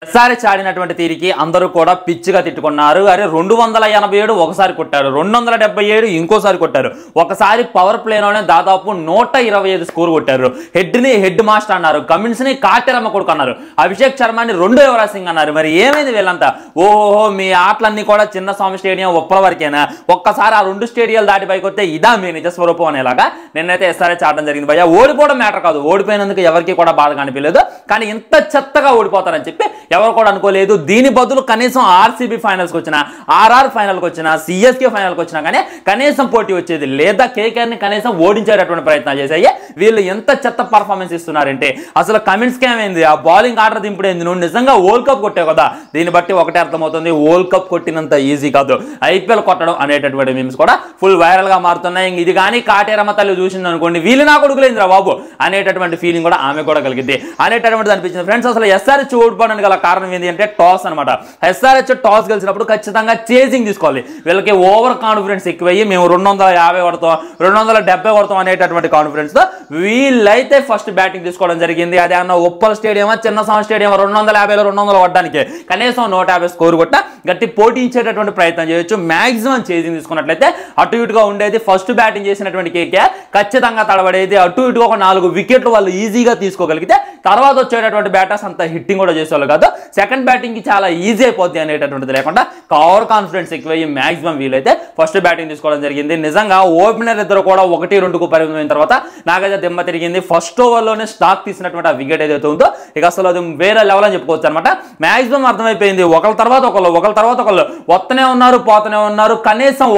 SRH ఆడినటువంటి తీరికి అందరూ కూడా పిచ్చిగా తిట్టుకున్నారు. అరే 287 ఒకసారి కొట్టారు, 277 ఇంకోసారి కొట్టారు, ఒకసారి పవర్ ప్లేలోనే దాదాపు 125 స్కోర్ కొట్టారు. హెడ్ మాస్టర్ అన్నారు, కమిన్స్ ని కాటెరమ్మ కొడుకు అన్నారు, అభిషేక్ శర్మని 2 యువరాజ్ సింగ్ అన్నారు. మరి ఏమైంది వీళ్ళంతా? ఓహో మీ ఆటలన్నీ కూడా చిన్న స్వామి స్టేడియం ఒప్పల వరకేనా? ఒక్కసారి ఆ 2 స్టేడియాలు దాటి పైకి వస్తే ఇదా మీ నిజ స్వరూపం అనేలాగా నిన్నైతే ఎస్ఆర్హెచ్ ఆడడం జరిగింది. భయ్యా ఓడిపోవడం మ్యాటర్ కాదు, ఓడిపోయినందుకు ఎవరికి కూడా బాధ కనిపించలేదు. కానీ ఇంత చెత్తగా ఓడిపోతారని చెప్పి ఎవరు కూడా అనుకోలేదు. దీని బదులు కనీసం ఆర్సీబీ ఫైనల్స్కి వచ్చినా, ఆర్ఆర్ ఫైనల్కి వచ్చినా, సిఎస్కే ఫైనల్కి వచ్చినా కానీ కనీసం పోటీ వచ్చేది, లేదా కేకేఆర్ని కనీసం ఓడించేటటువంటి ప్రయత్నాలు చేశాయి. వీళ్ళు ఎంత చెత్త పర్ఫార్మెన్స్ ఇస్తున్నారంటే అసలు కమిన్స్కి ఏమైంది, ఆ బౌలింగ్ ఆర్డర్ దింపుడైంది. నువ్వు నిజంగా వరల్డ్ కప్ కొట్టావు కదా, దీన్ని బట్టి ఒకటే అర్థమవుతుంది, వరల్డ్ కప్ కొట్టినంత ఈజీ కాదు ఐపీఎల్ కొట్టడం అనేటటువంటి మీమ్స్ కూడా ఫుల్ వైరల్ గా మారుతున్నాయి. ఇది కానీ కాటేరమ్మ తల్లి చూసింది అనుకోండి, వీళ్ళు నా కొడుకులేందిరా బాబు అనేటటువంటి ఫీలింగ్ కూడా ఆమె కూడా కలిగింది అనేటటువంటిది అనిపించింది. ఫ్రెండ్స్ అసలు ఎస్ఆర్హెచ్ ఓడిపోవడానికి గల కారణం ఏంటి అంటే టాస్ అనమాట. ఎస్ఆర్హెచ్ టాస్ గెలిచినప్పుడు ఖచ్చితంగా చేజింగ్ తీసుకోవాలి. వీళ్ళకి ఓవర్ కాన్ఫిడెన్స్ ఎక్కువయ్యి మేము 250 కొడతాం, 270 కొడతాం అనేటటువంటి కాన్ఫిడెన్స్ తో వీళ్ళైతే ఫస్ట్ బ్యాటింగ్ తీసుకోవడం జరిగింది. అదే అన్న ఉప్పల్ స్టేడియం, చిన్న స్వామి స్టేడియం 250లో 200 కొట్టడానికి కనీసం 150 స్కోర్ కొట్ట గట్టి పోటీ ఇచ్చేటటువంటి ప్రయత్నం చేయొచ్చు. మాక్సిమం చేజింగ్ తీసుకున్నట్లయితే అటు ఇటుగా ఉండేది. ఫస్ట్ బ్యాటింగ్ చేసినటువంటి కేకేఆర్ ఖచ్చితంగా తడబడేది. అటు ఇటుగా ఒక 4 వికెట్లు వాళ్ళు ఈజీగా తీసుకోగలిగితే తర్వాత వచ్చేటటువంటి బ్యాటర్స్ అంత హిట్టింగ్ కూడా చేసేవాళ్ళు కాదు. సెకండ్ బ్యాటింగ్ కి చాలా ఈజీ అయిపోద్ది అనేటటువంటిది లేకుండా ఓవర్ కాన్ఫిడెన్స్ ఎక్కువయ్యి మాక్సిమం వీలైతే ఫస్ట్ బ్యాటింగ్ తీసుకోవడం జరిగింది. నిజంగా ఓపెనర్ ఇద్దరు కూడా 1-2కు పరిమితమైన తర్వాత నాకైతే దిమ్మ తిరిగింది. ఫస్ట్ ఓవర్లోనే స్టాక్ తీసినటువంటి ఆ వికెట్ ఏదైతే ఉందో ఇక అసలు అది వేరే లెవెల్ అని చెప్పుకోవచ్చు అనమాట. మాక్సిమం అర్థమైపోయింది, ఒకళ్ళ తర్వాత ఒకళ్ళు వస్తూనే ఉన్నారు, పోతూనే ఉన్నారు. కనీసం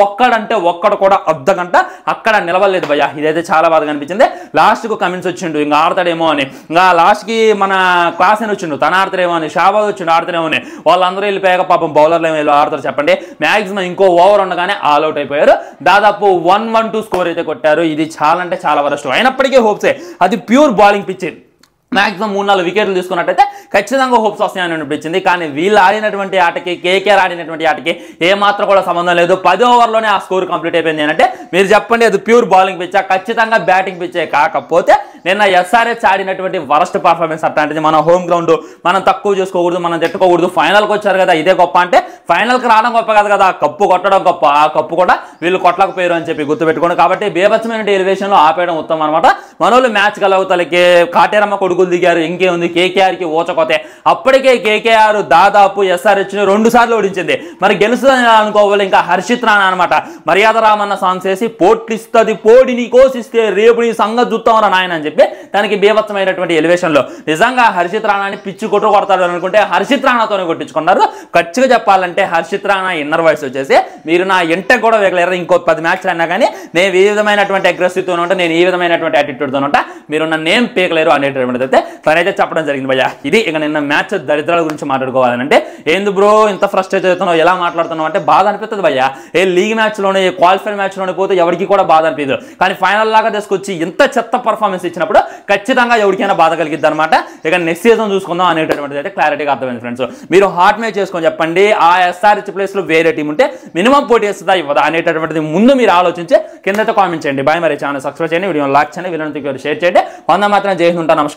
ఒక్కడు కూడా అర్ధ గంట అక్కడ నిలవలేదు భయ్యా. ఇదైతే చాలా బాధగా అనిపించింది. లాస్ట్ కు కమిన్స్ వచ్చిండు, ఇంకా ఆడతాడేమో అని, ఇంకా లాస్ట్ కి మన క్లాస్ అని వచ్చిండు, తన ఆడతాడేమో అని, షాబాద్ వచ్చిండు ఆడతాడేమో అని, వాళ్ళందరూ వెళ్ళిపోయాక పాపం బౌలర్లు ఏమో ఆడతారు చెప్పండి. మాక్సిమం ఇంకో ఓవర్ ఉండగానే ఆల్ అవుట్ అయిపోయారు. దాదాపు 112 స్కోర్ అయితే కొట్టారు. ఇది చాలా అంటే చాలా వరస్ట్. అయినప్పటికీ హోప్సే, అది ప్యూర్ బౌలింగ్ పిచ్. మాక్సిమం 3-4 వికెట్లు తీసుకున్నట్టయితే ఖచ్చితంగా హోప్స్ వస్తాయని అనిపించింది. కానీ వీళ్ళు ఆడినటువంటి ఆటకి, కేకేఆర్ ఆడినటువంటి ఆటకి ఏమాత్రం కూడా సంబంధం లేదు. 10 ఓవర్లోనే ఆ స్కోర్ కంప్లీట్ అయిపోయింది అంటే మీరు చెప్పండి, అది ప్యూర్ బౌలింగ్ పిచ్చా? ఖచ్చితంగా బ్యాటింగ్ పిచ్చే. కాకపోతే నిన్న ఎస్ఆర్హెచ్ ఆడినటువంటి వరస్ట్ పర్ఫార్మెన్స్ అట్లాంటిది. మన హోమ్ గ్రౌండ్ మనం తక్కువ చేసుకోకూడదు, మనం తిట్టుకోకూడదు. ఫైనల్కి వచ్చారు కదా, ఇదే గొప్ప అంటే ఫైనల్కి రావడం గొప్ప కాదు కదా, కప్పు కొట్టడం గొప్ప. ఆ కప్పు కూడా వీళ్ళు కొట్టలేకపోయారు అని చెప్పి గుర్తుపెట్టుకోండి. కాబట్టి బేభత్సమైన ఎలివేషన్లో ఆపేయడం ఉత్తమం అనమాట. మనోళ్ళు మ్యాచ్ గలవతలకి కాటేరమ్మ కొడుకులు దిగారు. ఇంకేముంది, కేకేఆర్ కి ఓచకోతే. అప్పటికే కేకేఆర్ దాదాపు ఎస్ఆర్హెచ్ ని 2 సార్లు ఓడించింది. మరి గెలుస్తుందని అనుకోవాలి. ఇంకా హర్షిత్ రాణా అనమాట, మర్యాద రామన్న సాంగ్స్ వేసి పోట్లిస్తుంది పోడిని కోసిస్తే రేపు నీ సంగతి చూస్తామరా నాయన అని చెప్పి దానికి బీభత్సమైనటువంటి ఎలివేషన్ లో నిజంగా హర్షిత్ రాణాని పిచ్చి కొడతాడు అనుకుంటే హర్షిత్ రాణాతోనే కొట్టించుకున్నారు. ఖచ్చితంగా చెప్పాలంటే హర్షిత్ రాణా ఇన్నర్ వాయిస్ వచ్చేసి మీరు నా ఎంట కూడా వేగలేరు, ఇంకో 10 మ్యాచ్లు అయినా కానీ నేను ఈ విధమైనటువంటి అగ్రెసివ్ తో ఉంటా, నేను ఈ విధమైనటువంటి యాటిట్యూడ్ తో ఉంటా, మీరు నా నేమ్ పేకలేరు అనేటటువంటిది అయితే తనైతే చెప్పడం జరిగింది భయ్యా. ఇది ఇక నిన్న మ్యాచ్ దరిద్రాల గురించి మాట్లాడుకోవాలంటే ఏంది బ్రో ఇంత ఫ్రస్ట్రేట్ అవుతున్నావు, ఎలా మాట్లాడుతున్నావు అంటే బాధ అనిపిస్తుంది భయ్యా. ఏ లీగ్ మ్యాచ్ లోనే, ఏ క్వాలిఫైర్ మ్యాచ్ లోనే పోతే ఎవరికి కూడా బాధ అనిపించదు. కానీ ఫైనల్ లాగా తీసుకొచ్చి ఇంత చెత్త పర్ఫార్మెన్స్ ఇచ్చినప్పుడు ఖచ్చితంగా ఎవరికైనా బాధ కలిగిద్ది అనమాట. ఇక నెక్స్ట్ సీజన్ చూసుకుందాం అనేటటువంటిది అయితే క్లారిటీగా అర్థమైంది. ఫ్రెండ్స్ మీరు హాట్ మ్యాచ్ చేసుకొని చెప్పండి, ఆ ఎస్ఆర్హెచ్ ప్లేస్ లో వేరే టీం ఉంటే మినిమం పోటీ చేస్తుందా ఇవ్వదా అనేటటువంటిది ముందు మీరు ఆలోచించి కిందతో కామెంట్ చేయండి. బాయ్. మరి ఛానల్ సబ్స్క్రైబ్ చేయండి, వీడియో లైక్ చేయండి, వీడియోని షేర్ చేయండి. వంద మాత్రం జై హింద్, నమస్కారం.